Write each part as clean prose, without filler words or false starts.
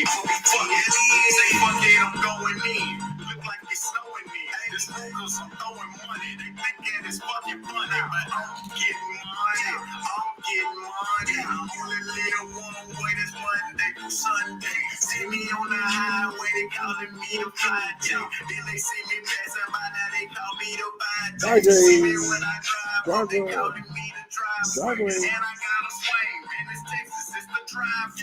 Say fuck it, I'm going in. Look like it's snowing in. This room cause I'm throwing money. They think that it's fucking funny, but I'm getting money. I'm getting money. I'm only little one way this Monday through Sunday. See me on the highway, they calling me the fly J. Then they see me passing by, now they call me the fly J. See me when I drive, they calling me the drive. And I got a swing, man, this Texas is the drive.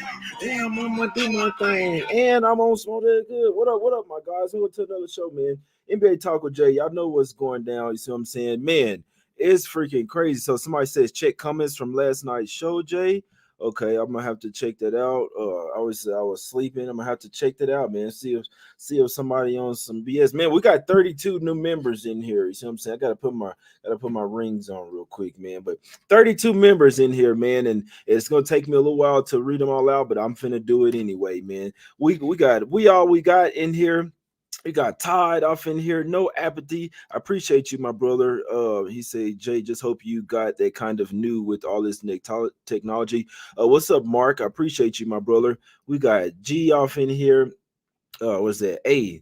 Damn, I'm gonna do my thing, and I'm on Smoke That Good. What up, my guys? Welcome to another show, man. NBA Talk with Jay. Y'all know what's going down. You see what I'm saying, man? It's freaking crazy. So somebody says check comments from last night's show, Jay. Okay, I'm gonna have to check that out. I was sleeping. I'm gonna have to check that out, man. See if somebody on some BS. Man, we got 32 new members in here. You see what I'm saying? I gotta put my rings on real quick, man. But 32 members in here, man, and it's gonna take me a little while to read them all out, but I'm finna do it anyway, man. We got in here. We got Todd off in here. No apathy. I appreciate you, my brother. He said, Jay, just hope you got that kind of new with all this technology. What's up, Mark? I appreciate you, my brother. We got G off in here. What's that? A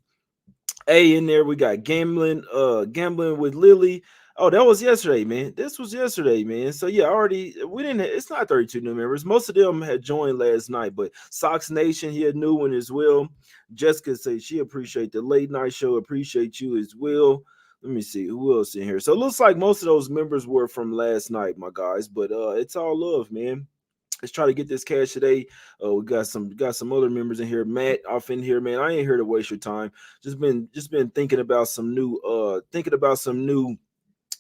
in there. We got gambling with Lily. Oh, that was yesterday, man. This was yesterday, man. So yeah, it's not 32 new members. Most of them had joined last night, but Sox Nation, he a new one as well. Jessica says she appreciate the late night show. Appreciate you as well. Let me see who else in here. So it looks like most of those members were from last night, my guys. But it's all love, man. Let's try to get this cash today. We got some other members in here. Matt off in here, man. I ain't here to waste your time. Just been thinking about some new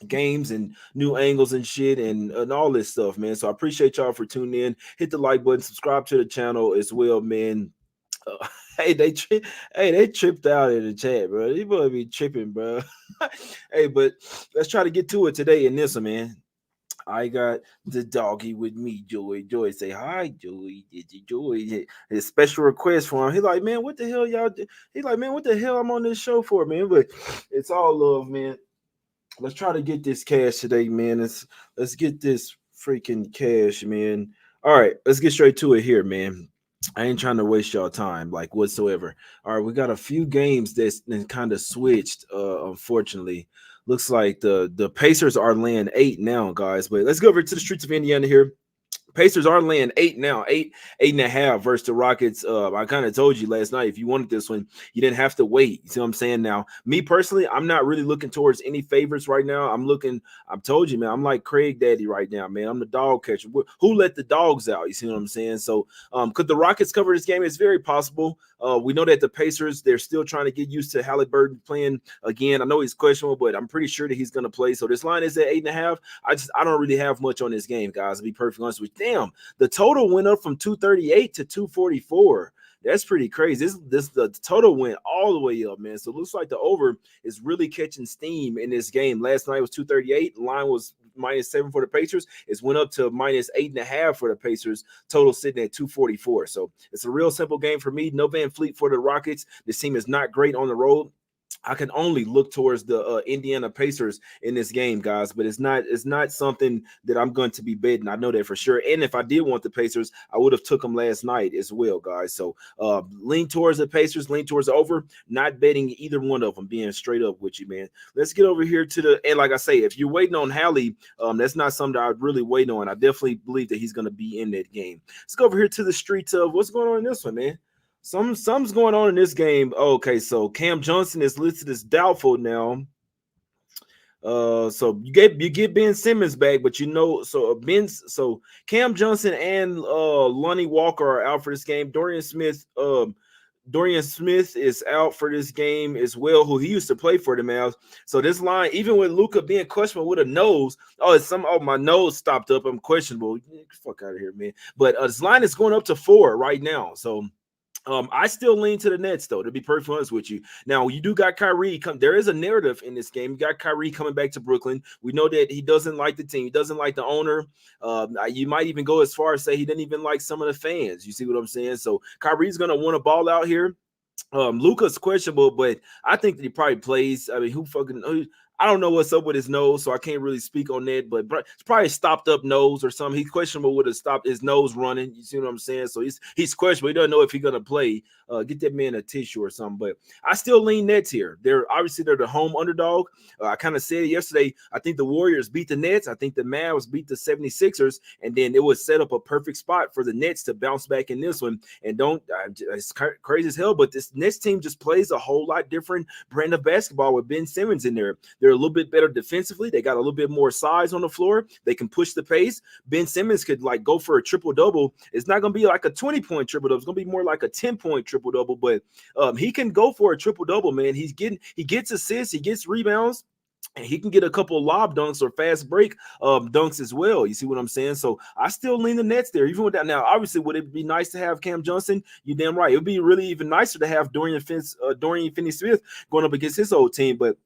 games and new angles and shit and all this stuff, man. So I appreciate y'all for tuning in. Hit the like button, subscribe to the channel as well, man. Hey, they tripped out in the chat, bro. You better be tripping, bro. Hey, but let's try to get to it today in this one, man. I got the doggy with me, Joey. Joey say hi, Joey. Joey, his special request for him. He like, man, what the hell y'all do? He like, man, what the hell I'm on this show for, man? But it's all love, man. Let's try to get this cash today, man. Let's get this freaking cash, man. All right, let's get straight to it here, man. I ain't trying to waste y'all time, like whatsoever. All right, we got a few games that's kind of switched. Unfortunately, looks like the Pacers are laying 8 now, guys. But let's go over to the streets of Indiana here. Pacers are laying 8 now, 8.5 versus the Rockets. I kind of told you last night, if you wanted this one, you didn't have to wait. You see what I'm saying? Now, me personally, I'm not really looking towards any favorites right now. I've told you, man, I'm like Craig Daddy right now, man. I'm the dog catcher. Who let the dogs out? You see what I'm saying? So, could the Rockets cover this game? It's very possible. We know that the Pacers, they're still trying to get used to Halliburton playing again. I know he's questionable, but I'm pretty sure that he's going to play. So this line is at 8.5. I don't really have much on this game, guys, to be perfectly honest with you. Damn, the total went up from 238 to 244. That's pretty crazy. The total went all the way up, man. So it looks like the over is really catching steam in this game. Last night was 238. The line was -7 for the Pacers. It's went up to -8.5 for the Pacers. Total sitting at 244. So it's a real simple game for me. No Van Fleet for the Rockets. This team is not great on the road. I can only look towards the Indiana Pacers in this game, guys, but it's not something that I'm going to be betting. I know that for sure. And if I did want the Pacers, I would have took them last night as well, guys. So lean towards the Pacers, lean towards the over, not betting either one of them, being straight up with you, man. Let's get over here and like I say, if you're waiting on Hallie, that's not something I'd really wait on. I definitely believe that he's going to be in that game. Let's go over here to the streets of what's going on in this one, man. Something's going on in this game. Okay, so Cam Johnson is listed as doubtful now. So you get Ben Simmons back, but so Cam Johnson and Lonnie Walker are out for this game. Dorian Smith is out for this game as well, who he used to play for the Mavs. So this line, even with Luka being questionable with a nose, my nose stopped up. I'm questionable. Fuck out of here, man. But this line is going up to 4 right now. So I still lean to the Nets, though, to be perfectly honest with you. Now, you do got Kyrie. There is a narrative in this game. You got Kyrie coming back to Brooklyn. We know that he doesn't like the team. He doesn't like the owner. You might even go as far as say he didn't even like some of the fans. You see what I'm saying? So Kyrie's going to want to ball out here. Luka's questionable, but I think that he probably plays. I mean, I don't know what's up with his nose, so I can't really speak on that. But it's probably a stopped up nose or something. He's questionable with a stopped his nose running. You see what I'm saying? So he's questionable. He doesn't know if he's gonna play. Get that man a tissue or something. But I still lean Nets here. They're the home underdog. I kind of said yesterday, I think the Warriors beat the Nets. I think the Mavs beat the 76ers. And then it would set up a perfect spot for the Nets to bounce back in this one. And it's crazy as hell, but this Nets team just plays a whole lot different brand of basketball with Ben Simmons in there. They're a little bit better defensively. They got a little bit more size on the floor. They can push the pace. Ben Simmons could like go for a triple-double. It's not going to be like a 20-point triple-double. It's going to be more like a 10-point triple-double, but he can go for a triple-double, man. He gets assists, he gets rebounds, and he can get a couple of lob dunks or fast break dunks as well. You see what I'm saying? So I still lean the Nets there, even with that. Now, obviously, would it be nice to have Cam Johnson? You're damn right. It would be really even nicer to have Dorian Finney-Smith going up against his old team, but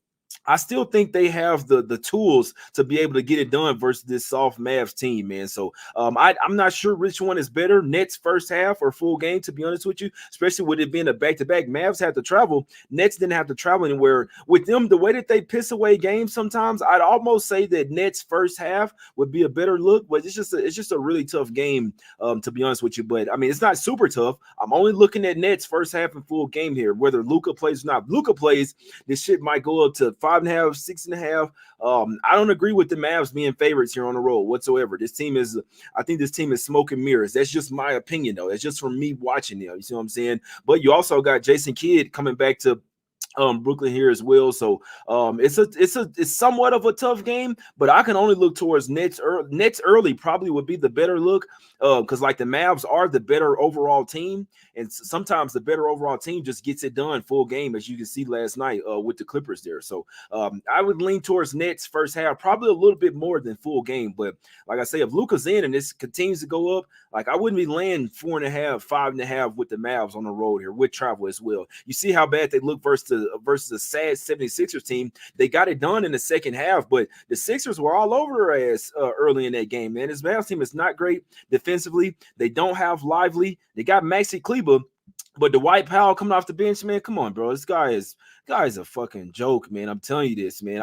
I still think they have the tools to be able to get it done versus this soft Mavs team, man. So I'm not sure which one is better, Nets first half or full game, to be honest with you, especially with it being a back-to-back. Mavs had to travel. Nets didn't have to travel anywhere. With them, the way that they piss away games sometimes, I'd almost say that Nets first half would be a better look, but it's just a really tough game, to be honest with you. But, I mean, it's not super tough. I'm only looking at Nets first half and full game here, whether Luka plays or not. If Luka plays, this shit might go up to 5.5, 6.5. I don't agree with the Mavs being favorites here on the road whatsoever. I think this team is smoke and mirrors. That's just my opinion, though. That's just from me watching them. You see what I'm saying? But you also got Jason Kidd coming back to Brooklyn here as well. So it's somewhat of a tough game, but I can only look towards Nets early probably would be the better look, because like the Mavs are the better overall team, and sometimes the better overall team just gets it done full game, as you can see last night with the Clippers there. So I would lean towards Nets first half, probably a little bit more than full game. But like I say, if Luka's in and this continues to go up, like I wouldn't be laying 4.5, 5.5 with the Mavs on the road here with travel as well. You see how bad they look versus a sad 76ers team. They got it done in the second half, but the Sixers were all over their ass early in that game, man. This Mavs team is not great defensively. They don't have Lively. They got Maxi Kleber, but Dwight Powell coming off the bench, man, come on, bro. This guy is a fucking joke, man. I'm telling you this, man.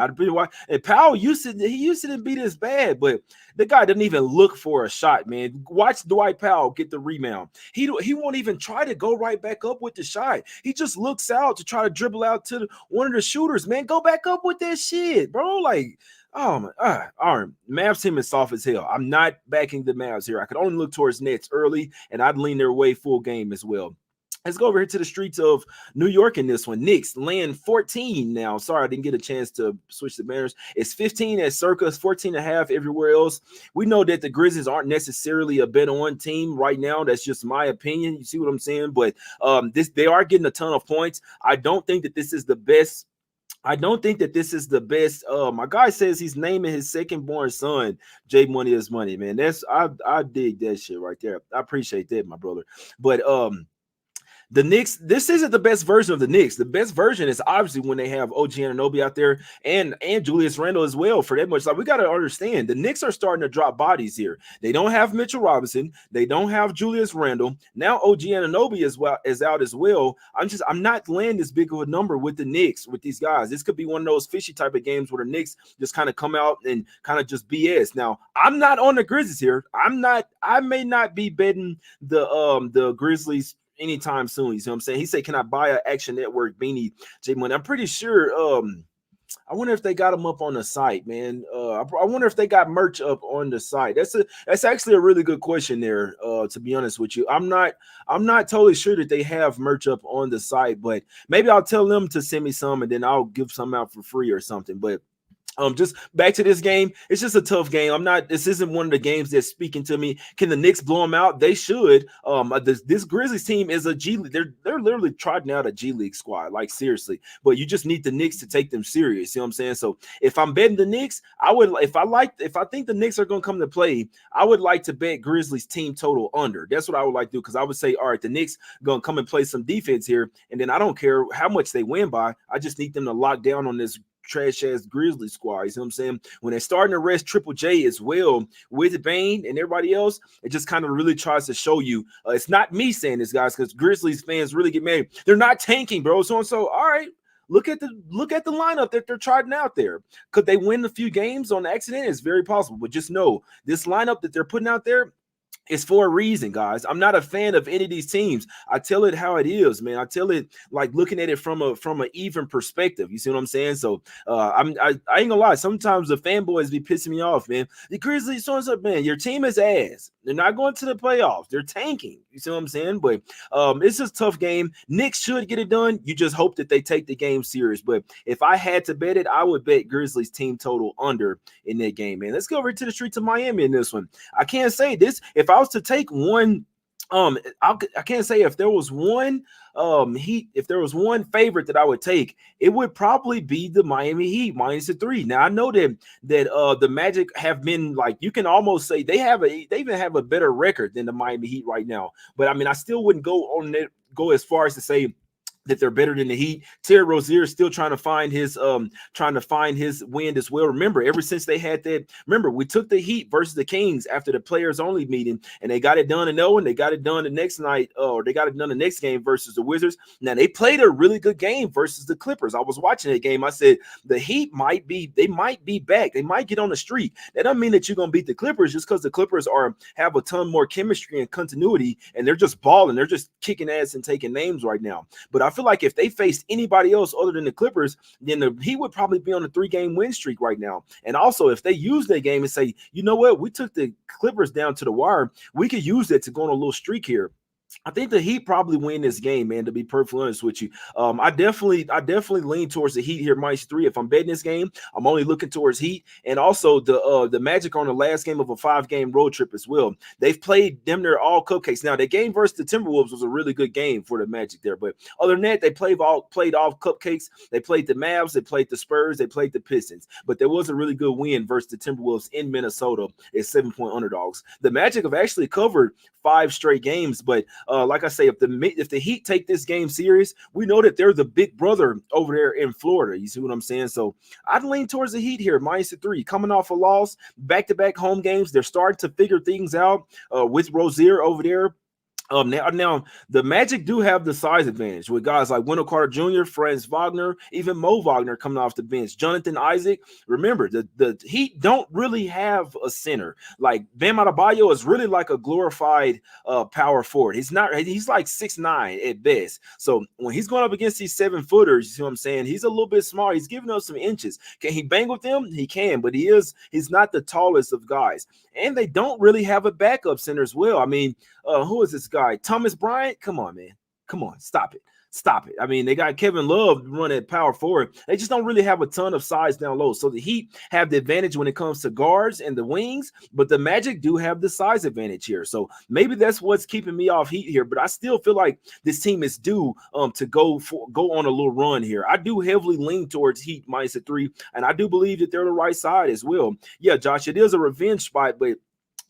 And Powell used to be this bad, but the guy didn't even look for a shot, man. Watch Dwight Powell get the rebound. He won't even try to go right back up with the shot. He just looks out to try to dribble out to one of the shooters, man. Go back up with that shit, bro. Like, oh my, all right. Mavs team is soft as hell. I'm not backing the Mavs here. I could only look towards Nets early, and I'd lean their way full game as well. Let's go over here to the streets of New York in this one. Knicks laying 14 now. Sorry, I didn't get a chance to switch the banners. It's 15 at Circa, 14.5 everywhere else. We know that the Grizzlies aren't necessarily a bet-on team right now. That's just my opinion. You see what I'm saying? But they are getting a ton of points. I don't think that this is the best. My guy says he's naming his second-born son J Money is Money, man. I dig that shit right there. I appreciate that, my brother. But the Knicks, this isn't the best version of the Knicks. The best version is obviously when they have OG Anunoby out there and Julius Randle as well for that much. Like, we got to understand, the Knicks are starting to drop bodies here. They don't have Mitchell Robinson. They don't have Julius Randle. Now OG Anunoby is out as well. I'm not laying this big of a number with the Knicks, with these guys. This could be one of those fishy type of games where the Knicks just kind of come out and kind of just BS. Now, I'm not on the Grizzlies here. I may not be betting the Grizzlies anytime soon. You see what I'm saying? He said, can I buy an Action Network beanie, J Money? I'm pretty sure. I wonder if they got them up on the site, man. I wonder if they got merch up on the site. That's actually a really good question there. To be honest with you, I'm not totally sure that they have merch up on the site, but maybe I'll tell them to send me some, and then I'll give some out for free or something. But just back to this game. It's just a tough game. This isn't one of the games that's speaking to me. Can the Knicks blow them out? They should. This Grizzlies team is a G League. They're literally trotting out a G League squad, like seriously. But you just need the Knicks to take them serious. You know what I'm saying? So if I'm betting the Knicks, if I think the Knicks are going to come to play, I would like to bet Grizzlies team total under. That's what I would like to do, because I would say, all right, the Knicks going to come and play some defense here, and then I don't care how much they win by. I just need them to lock down on this trash ass Grizzlies squad. You see what I'm saying? When they're starting to rest Triple J as well with Bane and everybody else, it just kind of really tries to show you. It's not me saying this, guys, because Grizzlies fans really get mad. They're not tanking, bro. So all right, look at the lineup that they're trotting out there. Could they win a few games on accident? It's very possible, but just know this lineup that they're putting out there, it's for a reason, guys. I'm not a fan of any of these teams. I tell it how it is, man. I tell it like looking at it from a even perspective. You see what I'm saying? So I ain't gonna lie. Sometimes the fanboys be pissing me off, man. The Grizzlies, so and so, man. Your team is ass. They're not going to the playoffs. They're tanking. You see what I'm saying? But it's just a tough game. Knicks should get it done. You just hope that they take the game serious. But if I had to bet it, I would bet Grizzlies team total under in that game, man. Let's go over to the streets of Miami in this one. I can't say this. If I was to take one, I can't say if there was one if there was one favorite that I would take, it would probably be the Miami Heat -3. Now I know that the Magic have been, like, you can almost say they even have a better record than the Miami Heat right now. But I mean, I still wouldn't go as far as to say that they're better than the Heat. Terry Rozier is still trying to find his wind as well. Remember, ever since they had that, we took the Heat versus the Kings after the players only meeting, and they got it done in Owen. They got it done the next night, or they got it done the next game versus the Wizards. Now they played a really good game versus the Clippers. I was watching that game. I said the Heat might be back. They might get on the streak. That doesn't mean that you're gonna beat the Clippers just because the Clippers have a ton more chemistry and continuity, and they're just balling. They're just kicking ass and taking names right now. But I feel like if they faced anybody else other than the Clippers, then he would probably be on a 3-game win streak right now. And also, if they use that game and say, you know what, we took the Clippers down to the wire, we could use that to go on a little streak here. I think the Heat probably win this game, man, to be perfectly honest with you. I definitely lean towards the Heat here, -3. If I'm betting this game, I'm only looking towards Heat. And also the Magic on the last game of a 5-game road trip as well. They've played them near all cupcakes. Now, the game versus the Timberwolves was a really good game for the Magic there. But other than that, they played all cupcakes. They played the Mavs, they played the Spurs, they played the Pistons. But there was a really good win versus the Timberwolves in Minnesota as 7-point underdogs. The Magic have actually covered 5 straight games, but like I say, if the Heat take this game serious, we know that they're the big brother over there in Florida. You see what I'm saying? So I'd lean towards the Heat here, -3. Coming off a loss, back-to-back home games, they're starting to figure things out with Rozier over there. Now the Magic do have the size advantage with guys like Wendell Carter Jr., Franz Wagner, even Mo Wagner coming off the bench, Jonathan Isaac. Remember, the Heat don't really have a center. Like Bam Adebayo is really like a glorified power forward. He's like 6'9" at best. So when he's going up against these 7-footers, you see what I'm saying? He's a little bit small. He's giving us some inches. Can he bang with them? He can, but he's not the tallest of guys. And they don't really have a backup center as well. I mean, who is this guy? Thomas Bryant? Come on, man. Come on. Stop it. I mean, they got Kevin Love running at power forward. They just don't really have a ton of size down low. So the Heat have the advantage when it comes to guards and the wings, but the Magic do have the size advantage here. So maybe that's what's keeping me off Heat here. But I still feel like this team is due to go on a little run here. I do heavily lean towards Heat -3, and I do believe that they're the right side as well. Yeah, Josh, it is a revenge spot, but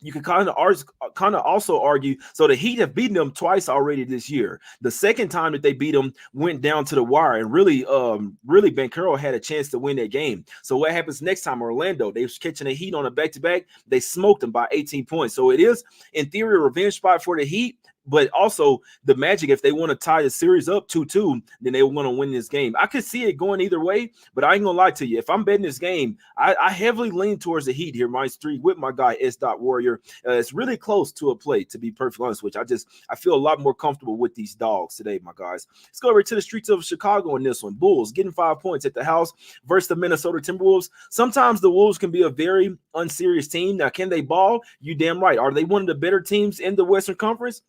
you can kind of also argue, so the Heat have beaten them twice already this year. The second time that they beat them went down to the wire, and really Banchero had a chance to win that game. So what happens next time? Orlando, they was catching the Heat on a back-to-back. They smoked them by 18 points. So it is, in theory, a revenge spot for the Heat. But also the Magic, if they want to tie the series up 2-2, then they want to win this game. I could see it going either way, but I ain't gonna lie to you. If I'm betting this game, I heavily lean towards the Heat here, -3 with my guy S. Warrior. It's really close to a play, to be perfectly honest with you. I feel a lot more comfortable with these dogs today, my guys. Let's go over to the streets of Chicago in this one. Bulls getting 5 points at the house versus the Minnesota Timberwolves. Sometimes the Wolves can be a very unserious team. Now, can they ball? You damn right. Are they one of the better teams in the Western Conference?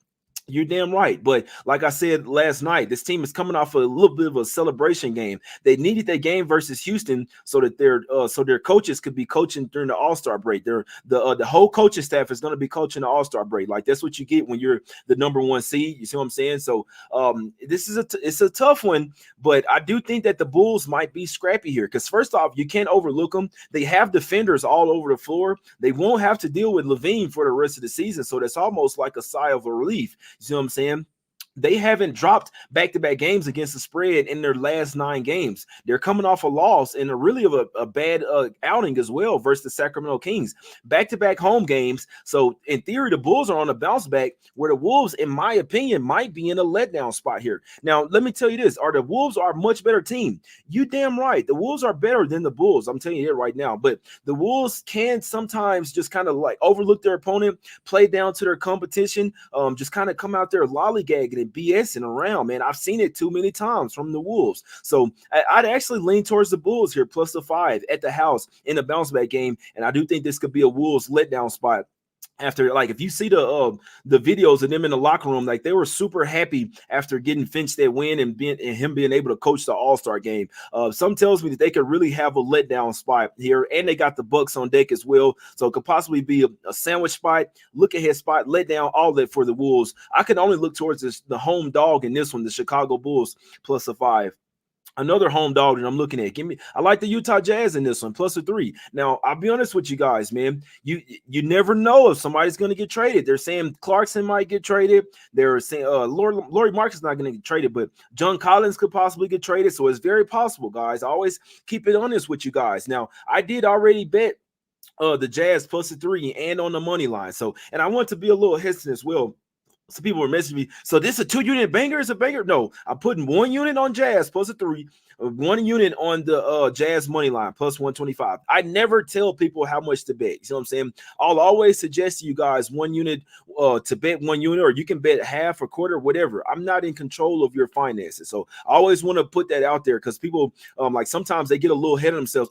You're damn right. But like I said last night, this team is coming off a little bit of a celebration game. They needed that game versus Houston so that their coaches could be coaching during the All-Star break. The whole coaching staff is going to be coaching the All-Star break. Like, that's what you get when you're the number 1 seed. You see what I'm saying? So it's a tough one, but I do think that the Bulls might be scrappy here because, first off, you can't overlook them. They have defenders all over the floor. They won't have to deal with LaVine for the rest of the season, so that's almost like a sigh of relief. You see what I'm saying? they haven't dropped back-to-back games against the spread in their last 9 games. They're coming off a loss and a really of a bad outing as well versus the Sacramento Kings. Back-to-back home games. So in theory, the Bulls are on a bounce back, where the Wolves, in my opinion, might be in a letdown spot here. Now, let me tell you this. The Wolves are a much better team. You damn right. The Wolves are better than the Bulls. I'm telling you it right now. But the Wolves can sometimes just kind of like overlook their opponent, play down to their competition, just kind of come out there lollygagging and BSing around, man. I've seen it too many times from the Wolves. So I'd actually lean towards the Bulls here, plus the 5 at the house in a bounce back game. And I do think this could be a Wolves letdown spot. After, like, if you see the videos of them in the locker room, like, they were super happy after getting Finch that win and him being able to coach the All-Star game. Some tells me that they could really have a letdown spot here, and they got the Bucks on deck as well, so it could possibly be a sandwich spot, look ahead spot, letdown, all that for the Wolves. I can only look towards the home dog in this one, the Chicago Bulls plus a 5. Another home dog that I'm looking at. I like the Utah Jazz in this one, plus a 3. Now, I'll be honest with you guys, man. You never know if somebody's going to get traded. They're saying Clarkson might get traded. They're saying Laurie Mark's not going to get traded, but John Collins could possibly get traded. So it's very possible, guys. I always keep it honest with you guys. Now, I did already bet the Jazz plus a 3 and on the money line. So, and I want to be a little hesitant as well. Some people were messaging me. So this a 2-unit banger? Is a banger? No, I'm putting 1 unit on Jazz plus a 3, 1 unit on the Jazz money line plus 125. I never tell people how much to bet. You know what I'm saying? I'll always suggest to you guys 1 unit to bet 1 unit, or you can bet half or quarter, whatever. I'm not in control of your finances, so I always want to put that out there because people like sometimes they get a little ahead of themselves.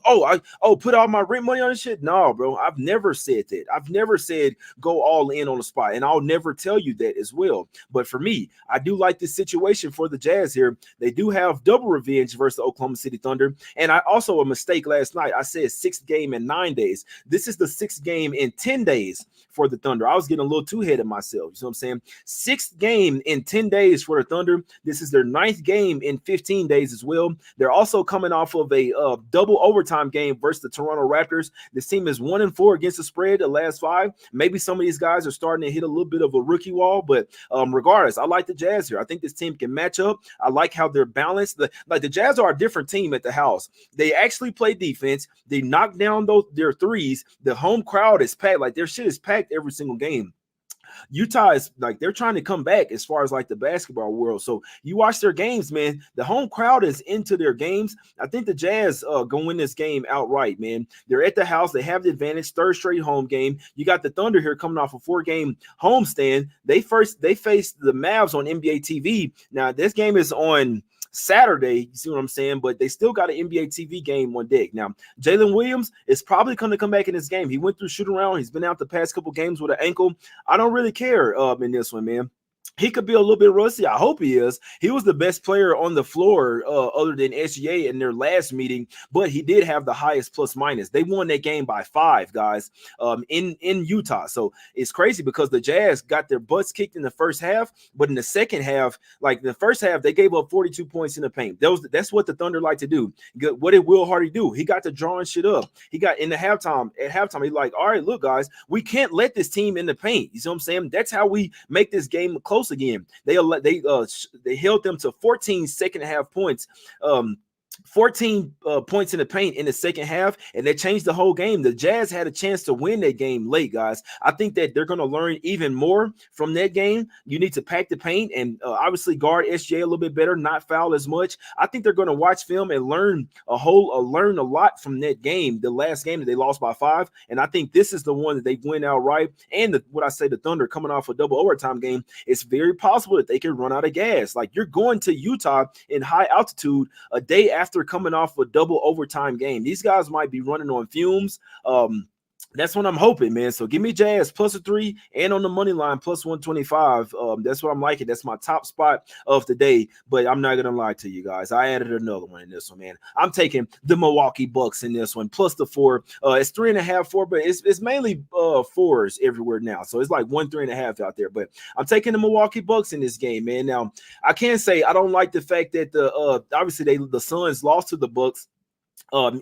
Put all my rent money on this shit. No, bro, I've never said that. I've never said go all in on the spot, and I'll never tell you that as well. But for me, I do like this situation for the Jazz here. They do have double revenge versus the Oklahoma City Thunder. And I also a mistake last night. I said 6th game in 9 days. This is the 6th game in 10 days for the Thunder. I was getting a little too ahead of myself. You know what I'm saying? 6th game in 10 days for the Thunder. This is their 9th game in 15 days as well. They're also coming off of a double overtime game versus the Toronto Raptors. This team is 1-4 against the spread the last 5. Maybe some of these guys are starting to hit a little bit of a rookie wall, but regardless, I like the Jazz here. I think this team can match up. I like how they're balanced. The Jazz are a different team at the house. They actually play defense. They knock down their threes. The home crowd is packed. Like, their shit is packed every single game. Utah is like, they're trying to come back as far as like the basketball world. So you watch their games, man. The home crowd is into their games. I think the Jazz go win this game outright, man. They're at the house. They have the advantage. 3rd straight home game. You got the Thunder here coming off a 4-game homestand. They faced the Mavs on NBA TV. Now this game is on Saturday, you see what I'm saying? But they still got an NBA TV game on deck. Now, Jalen Williams is probably going to come back in this game. He went through shoot around. He's been out the past couple games with an ankle. I don't really care in this one, man. He could be a little bit rusty. I hope he is. He was the best player on the floor other than SGA in their last meeting, but he did have the highest plus minus. They won that game by 5, guys, in Utah. So it's crazy because the Jazz got their butts kicked in the first half, but in the second half, like the first half, they gave up 42 points in the paint. That's what the Thunder like to do. What did Will Hardy do? He got to drawing shit up. He got in the halftime. At halftime, he's like, all right, look, guys, we can't let this team in the paint. You see what I'm saying? That's how we make this game close again. They held them to 14 second half points. 14 points in the paint in the second half, and they changed the whole game. The Jazz had a chance to win that game late, guys. I think that they're going to learn even more from that game. You need to pack the paint and obviously guard SGA a little bit better, not foul as much. I think they're going to watch film and learn a lot from that game, the last game that they lost by 5. And I think this is the one that they win outright. And the Thunder coming off a double overtime game, it's very possible that they can run out of gas. Like, you're going to Utah in high altitude a day after coming off a double overtime game. These guys might be running on fumes. That's what I'm hoping, man. So give me Jazz plus a 3 and on the money line plus 125. That's what I'm liking. That's my top spot of the day. But I'm not gonna lie to you guys. I added another one in this one, man. I'm taking the Milwaukee Bucks in this one plus the 4. It's 3.5, 4, but it's mainly 4s everywhere now. So it's like 1, 3.5 out there. But I'm taking the Milwaukee Bucks in this game, man. Now I can't say I don't like the fact that obviously the Suns lost to the Bucks.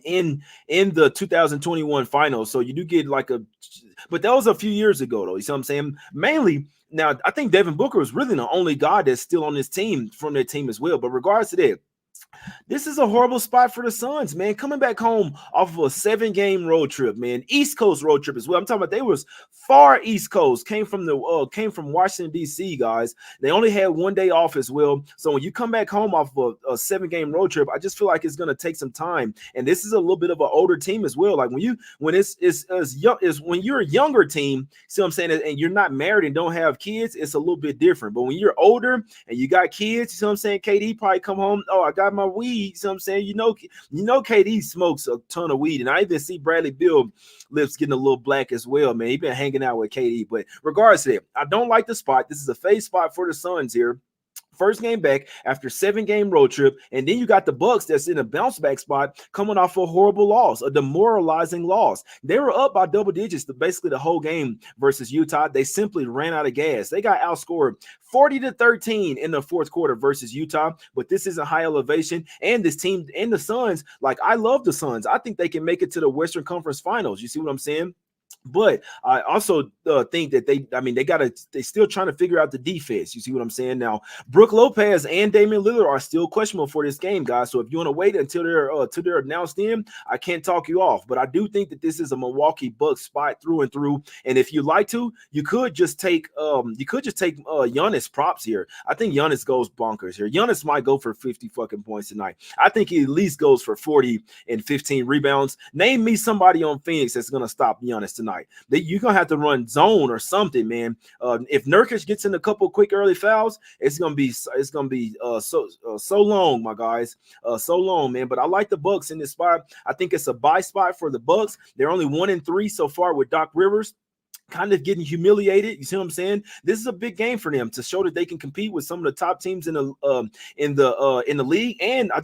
in the 2021 finals. So you do get like but that was a few years ago though. You see what I'm saying? Mainly now, I think Devin Booker was really the only guy that's still on this team from their team as well. But regards to that, this is a horrible spot for the Suns, man. Coming back home off of a 7-game road trip, man. East Coast road trip as well. I'm talking about they was far East Coast. Came from Washington, D.C., guys. They only had 1 day off as well. So when you come back home off of a 7-game road trip, I just feel like it's gonna take some time. And this is a little bit of an older team as well. Like when you're a younger team, see what I'm saying, and you're not married and don't have kids, it's a little bit different. But when you're older and you got kids, you see what I'm saying, KD probably come home, oh, I got my weed. So I'm saying, you know, KD smokes a ton of weed, and I even see Bradley Beal lips getting a little black as well, man. He been hanging out with KD, but regardless of it, I don't like the spot. This is a fade spot for the Suns here. First game back after 7-game road trip, and then you got the Bucks that's in a bounce back spot coming off a horrible loss, a demoralizing loss. They were up by double digits basically the whole game versus Utah. They simply ran out of gas. They got outscored 40-13 in the fourth quarter versus Utah, but this isn't high elevation. And this team and the Suns, like, I love the Suns. I think they can make it to the Western Conference Finals. You see what I'm saying? But I also think that they still trying to figure out the defense. You see what I'm saying? Now, Brook Lopez and Damian Lillard are still questionable for this game, guys. So if you want to wait until they're announced in, I can't talk you off. But I do think that this is a Milwaukee Bucks spot through and through. And if you like to, you could just take Giannis props here. I think Giannis goes bonkers here. Giannis might go for 50 fucking points tonight. I think he at least goes for 40 and 15 rebounds. Name me somebody on Phoenix that's gonna stop Giannis tonight. You're gonna have to run zone or something, man. If Nurkic gets in a couple quick early fouls, it's gonna be so long, my guys, so long, man. But I like the Bucks in this spot. I think it's a buy spot for the Bucks. They're only 1-3 so far with Doc Rivers. Kind of getting humiliated. You see what I'm saying? This is a big game for them to show that they can compete with some of the top teams in the league. And I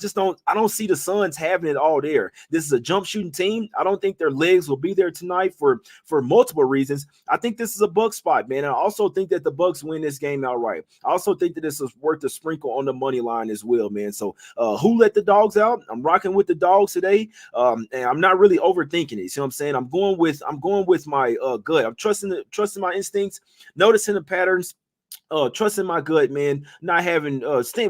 don't see the Suns having it all there. This is a jump shooting team. I don't think their legs will be there tonight for multiple reasons. I think this is a Bucks spot, man. And I also think that the Bucks win this game outright. I also think that this is worth a sprinkle on the money line as well, man. So who let the dogs out? I'm rocking with the dogs today. And I'm not really overthinking it. You see what I'm saying? I'm going with my gut. I'm trusting my instincts, noticing the patterns, trusting my gut, man. Not having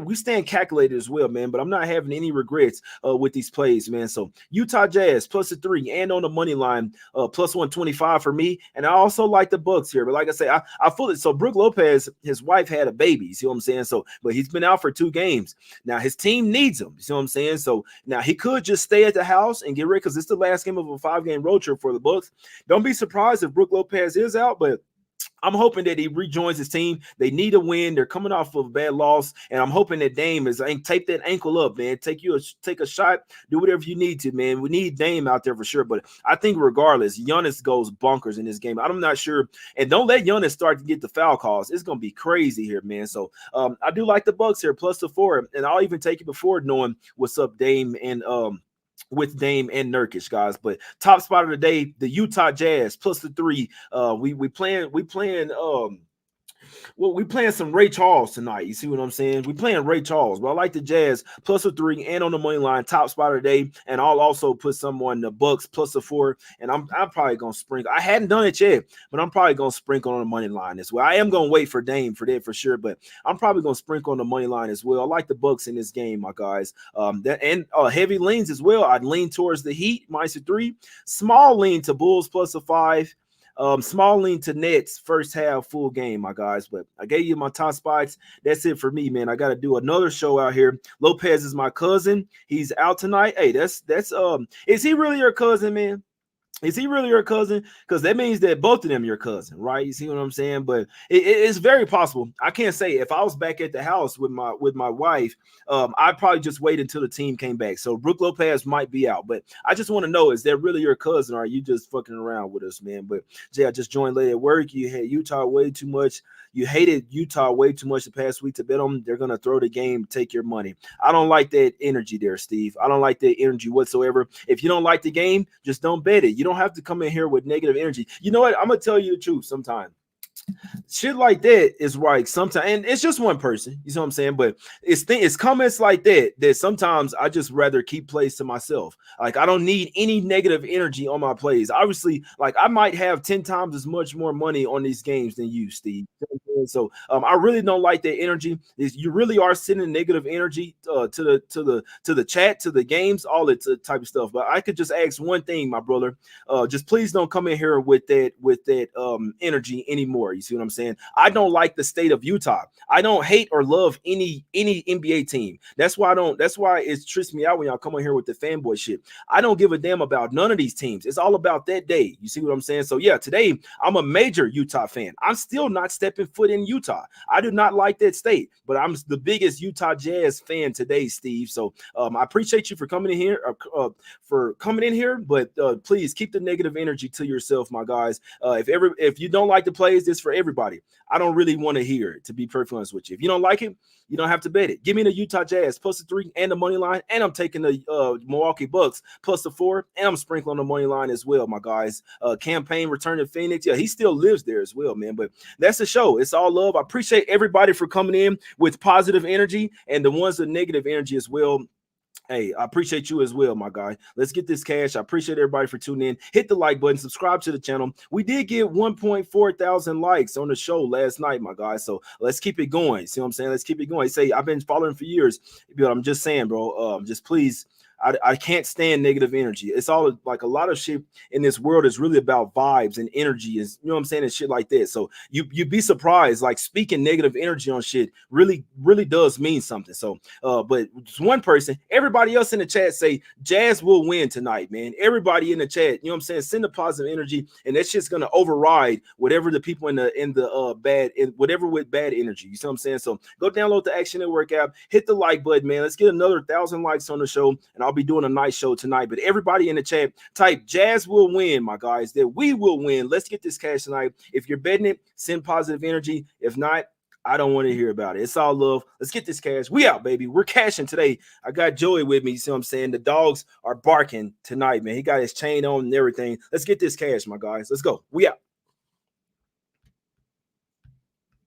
we stand calculated as well, man, but I'm not having any regrets with these plays, man. So Utah Jazz +3 and on the money line +125 for me. And I also like the Bucks here, but like I say, I feel it. So Brook Lopez, his wife had a baby, you see what I'm saying? So but he's been out for 2 games now. His team needs him, you see what I'm saying? So now he could just stay at the house and get rid, because it's the last game of a 5-game road trip for the Bucks. Don't be surprised if Brook Lopez is out, but I'm hoping that he rejoins his team. They need a win. They're coming off of a bad loss, and I'm hoping that Dame tape that ankle up, man. Take a shot, do whatever you need to, man. We need Dame out there for sure. But I think regardless, Giannis goes bonkers in this game. I'm not sure, and don't let Giannis start to get the foul calls. It's gonna be crazy here, man. So I do like the Bucks here +4, and I'll even take it before knowing what's up, Dame and with Dame and Nurkic, guys. But top spot of the day, the Utah Jazz +3. We playing some Ray Charles tonight. You see what I'm saying? We playing Ray Charles, but I like the Jazz +3 and on the money line, top spot of the day. And I'll also put some on the Bucks +4. And I'm probably gonna sprinkle. I hadn't done it yet, but I'm probably gonna sprinkle on the money line as well. I am gonna wait for Dame for that for sure, but I'm probably gonna sprinkle on the money line as well. I like the Bucks in this game, my guys. Heavy leans as well. I'd lean towards the Heat -3. Small lean to Bulls +5. Small lean to Nets first half full game, my guys. But I gave you my top spots. That's it for me, man. I got to do another show out here. Lopez is my cousin. He's out tonight. Hey, that's is he really your cousin, man? Is he really your cousin? Because that means that both of them your cousin, right? You see what I'm saying? But it's very possible. I can't say if I was back at the house with my wife, I'd probably just wait until the team came back. So Brook Lopez might be out, but I just want to know, is that really your cousin, or are you just fucking around with us, man? But Jay, I just joined late at work. You had Utah way too much. You hated Utah way too much the past week to bet them. They're going to throw the game, take your money. I don't like that energy there, Steve. I don't like that energy whatsoever. If you don't like the game, just don't bet it. You don't have to come in here with negative energy. You know what? I'm going to tell you the truth sometime. shit like that is like sometimes, and it's just one person, you know what I'm saying? But it's comments like that that sometimes I just rather keep plays to myself. Like I don't need any negative energy on my plays. Obviously, like I might have 10 times as much more money on these games than you, Steve. So I really don't like that energy. Is you really are sending negative energy to the chat, to the games, all that type of stuff. But I could just ask one thing, my brother. Just please don't come in here with that energy anymore. You see what I'm saying? I don't like the state of Utah. I don't hate or love any NBA team. That's why I don't. That's why it trips me out when y'all come on here with the fanboy shit. I don't give a damn about none of these teams. It's all about that day. You see what I'm saying? So yeah, today I'm a major Utah fan. I'm still not stepping foot in Utah. I do not like that state, but I'm the biggest Utah Jazz fan today, Steve. So I appreciate you for coming in here, but please keep the negative energy to yourself, my guys. If you don't like the plays, this for everybody. I don't really want to hear it, to be perfectly honest with you. If you don't like it, you don't have to bet it. Give me the Utah Jazz plus the 3 and the money line, and I'm taking the Milwaukee Bucks plus the 4, and I'm sprinkling the money line as well, my guys. Campaign return to Phoenix. Yeah, he still lives there as well, man. But that's the show. It's all love. I appreciate everybody for coming in with positive energy and the ones with negative energy as well. Hey, I appreciate you as well, my guy. Let's get this cash. I appreciate everybody for tuning in. Hit the like button, subscribe to the channel. We did get 1.4 thousand likes on the show last night, my guy. So let's keep it going. See what I'm saying? Let's keep it going. Say I've been following for years, but I'm just saying, bro. Just please. I can't stand negative energy. It's all like a lot of shit in this world is really about vibes and energy, is you know what I'm saying, and shit like that. So you'd be surprised, like speaking negative energy on shit really does mean something. So but it's one person, everybody else in the chat say Jazz will win tonight, man. Everybody in the chat, you know what I'm saying, send the positive energy, and that shit's gonna override whatever the people in the bad, whatever with bad energy. You see what I'm saying? So go download the Action Network app, hit the like button, man. Let's get another 1,000 likes on the show, and I'll be doing a nice show tonight. But everybody in the chat, type Jazz will win, my guys, that we will win. Let's get this cash tonight. If you're betting it, send positive energy. If not, I don't want to hear about it. It's all love. Let's get this cash. We out, baby. We're cashing today. I got Joey with me. You see what I'm saying? The dogs are barking tonight, man. He got his chain on and everything. Let's get this cash, my guys. Let's go. We out.